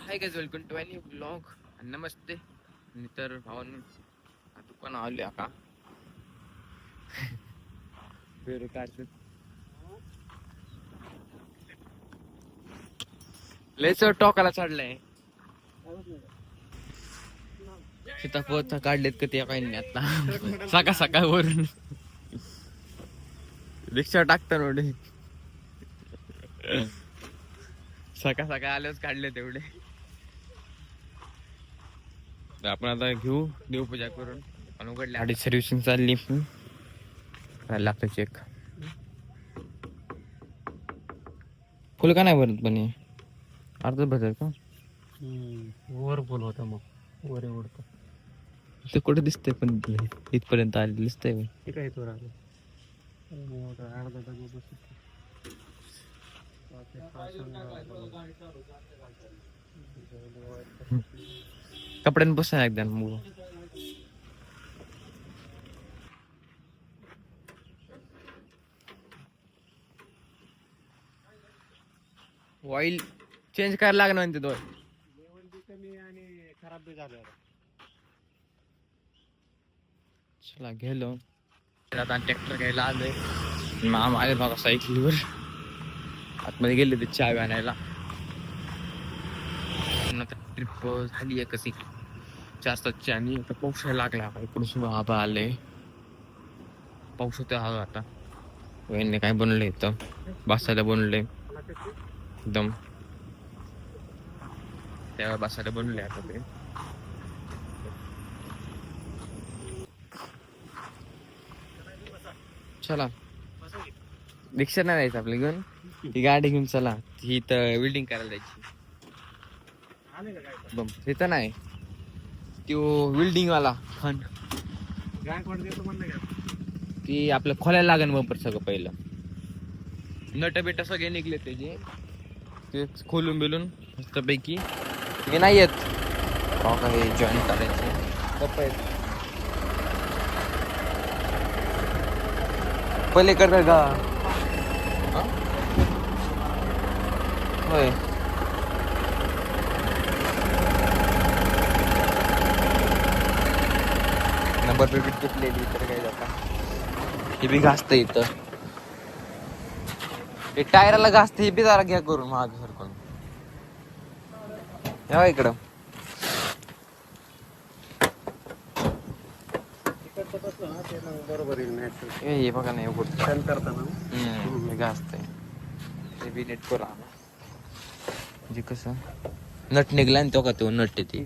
High guys, welcome to new blog. नमस्ते मित्र भावांनो. दुकान आले आता पेरू काढतो. लयच टोकाला चढलाय. सीताफळ काढलेत का ते काही नाही आता. सकाळ सकाळ वरून रिक्षा टाकता नोडे. सकाळ सकाळ आल्याच काढले तेवढे. आपण आता घेऊ देवपूजा करून आणि उघडले. गाडी सर्व्हिसिंग चालली लागतं चेक. फुल का नाही भरत पण अर्ध भरत का वर फुल होता मग वर उडत ते कुठे दिसतंय पण इथपर्यंत आले दिसतंय. ते काय तो राहिलं अर्धा तास बसत कपड्यान बसा एकदा मग. ऑइल चेंज करायला लागणार म्हणते तो. कमी आणि खराब बी झालं. चला गेलो आता ट्रॅक्टर घ्यायला आलोय. मामा आले बघा सायकलीवर. आतमध्ये गेले ते चहा आणायला. ट्रिप झाली आहे कशी 4-7ची आणि आता पाऊस लागला. इकडून आबा आले. पाऊस होते हा आता. वहिनी काय बनवलं इथं बसायला बनवले एकदम. तेव्हा बसायला बनवले आता ते. चला रिक्षा नाही जायचं आपल्या घेऊन. ती गाडी घेऊन चला. ती इथं वेल्डिंग करायला जायची. तिथं नाही तो वेल्डिंग वाला खंड ती आपलं खोलायला लागेल बंपर सगळं. पहिलं नट बिट सगळे निघले त्याचे. ते खोलून बिलून मस्तपैकी हे नाही येत हे जॉईन करायचे गप्पा आहेत. पहिले करतात का होय. नंबर प्लेट घेतलेली तर काय जाता. हे बी घासत इथं. हे टायराला घासत. हे बी जरा घ्या करून माग सरकून या इकडं. बरोबर हे बघा नाही छान करताना घासतंय. ते बी नेट करा म्हणजे कसं नट निघला आणि तो का तो नट ते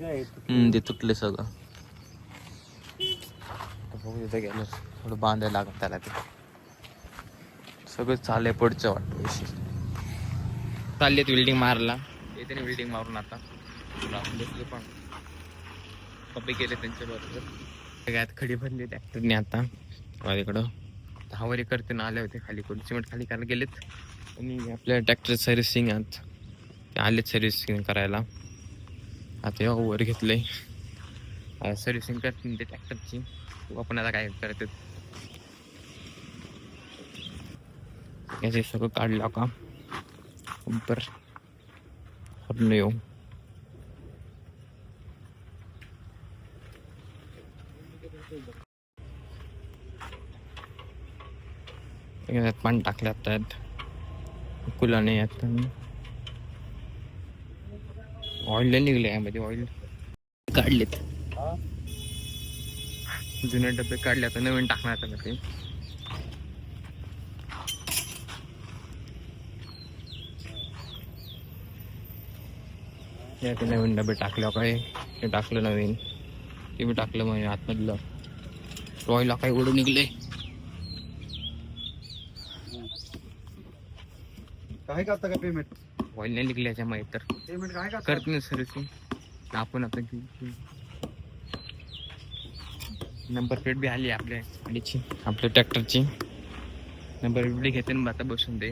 ते तुटले सगळं. गेलं थोडं बांधायला लागत त्याला. ते सगळं चाललंय पुढचं वाटतं विषय. चाललेत बिल्डिंग मारला. येते ना बिल्डिंग मारून आता बसलो पण कपडे केले त्यांच्या बरोबर. सगळ्यात खडी भरली ट्रॅक्टरने आता इकडं. हवारी करते ना आले होते खाली करून सिमेंट खाली करायला गेलेत. आणि आपल्या ट्रॅक्टर सर्व्हिसिंग आत ते आलेत सर्व्हिसिंग करायला. आता वर घेतलंय सर्व्हिसिंग करते ते ट्रॅक्टरची. आपण आता काय करतात याचे सगळं काढलं का बंपर हॉर्न येऊ. पाणी टाकले आहेत कुलाने. आता ऑइल निघले यामध्ये. ऑइल काढलेत जुने डबे काढले. आता नवीन टाकणार आता ते. नवीन डबे टाकले काय. ते टाकलं नवीन. ते मी टाकलं म्हणजे आतमधलं ऑइल काही उडून निघले. काय करता का पेमेंट ऑइल नाही निघले याच्यामुळे तर पेमेंट काय करत नाही सर्व्हिसिंग आपण आता घेऊ. नंबर प्लेट बी आली आपल्या गाडीची आपल्या ट्रॅक्टरची. नंबर प्लेट घेते ना आता बसून दे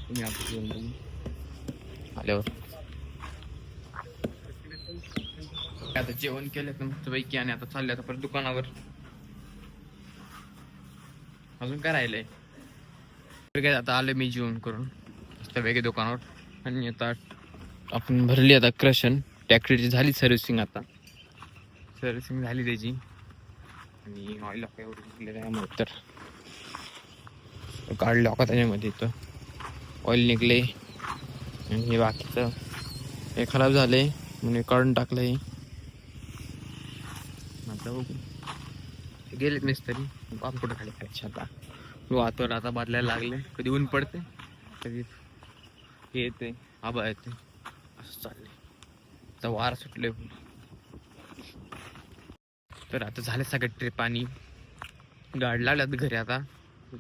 तुम्ही आल्यावर. आता जेवण केलं तर मस्तपैकी आणि आता चालले आता परत दुकानावर. अजून काय राहिलंय. आता आलो मी जेवण करून मस्तपैकी दुकानावर. आणि आता आपण भरली आता क्रशन. ट्रॅक्टरची झाली सर्व्हिसिंग आता. सर्व्हिसिंग झाली त्याची आणि ऑइल ऑफ एवढं निघलेलं आहे मग तर काढलं का त्याच्यामध्ये इथं ऑइल निघले आणि हे बाकीचं हे खराब झाले म्हणून काढून टाकलं हे. आता बघू गेलेत मिस्त्री बाप कुठं खाली खायचे आता. वातावरण आता बदलायला लागले. कधी ऊन पडते कधी हे येते आबा येते असं चाललंय. आता वार सुटले तर आता झाले सगळे ट्रिप आणि गाडी लागल्यात घरी. आता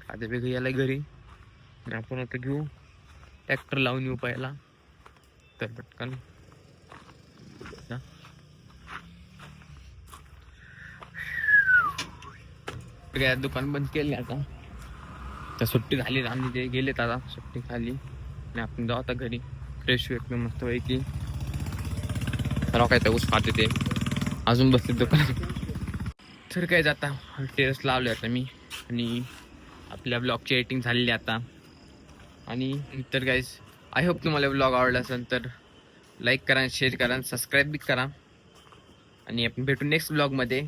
आता वेगळं यायला घरी आणि आपण आता घेऊ ट्रॅक्टर लावून येऊ पहिला तर पटकन. दुकान बंद केले आता. तर सुट्टी झाली आम्ही ते गेलेत आता सुट्टी खाली आणि आपण जाऊ आता घरी फ्रेश होऊ एकदम मस्त पैकी. राव काय तर ऊस खाते ते अजून बसले दुकानात. तर काय जाता टेरेस लावले आता मी आणि आपल्या ब्लॉगची एडिटिंग झालेली आता. आणि तर गाईज आय होप तुम्हाला ब्लॉग आवडला असेल तर लाईक करा, शेअर करा, सबस्क्राईब बी करा आणि आपण भेटू नेक्स्ट ब्लॉगमध्ये.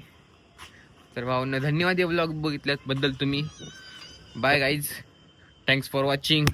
तर भाऊंना धन्यवाद या ब्लॉग बघितल्याबद्दल तुम्ही. Bye guys, thanks for watching.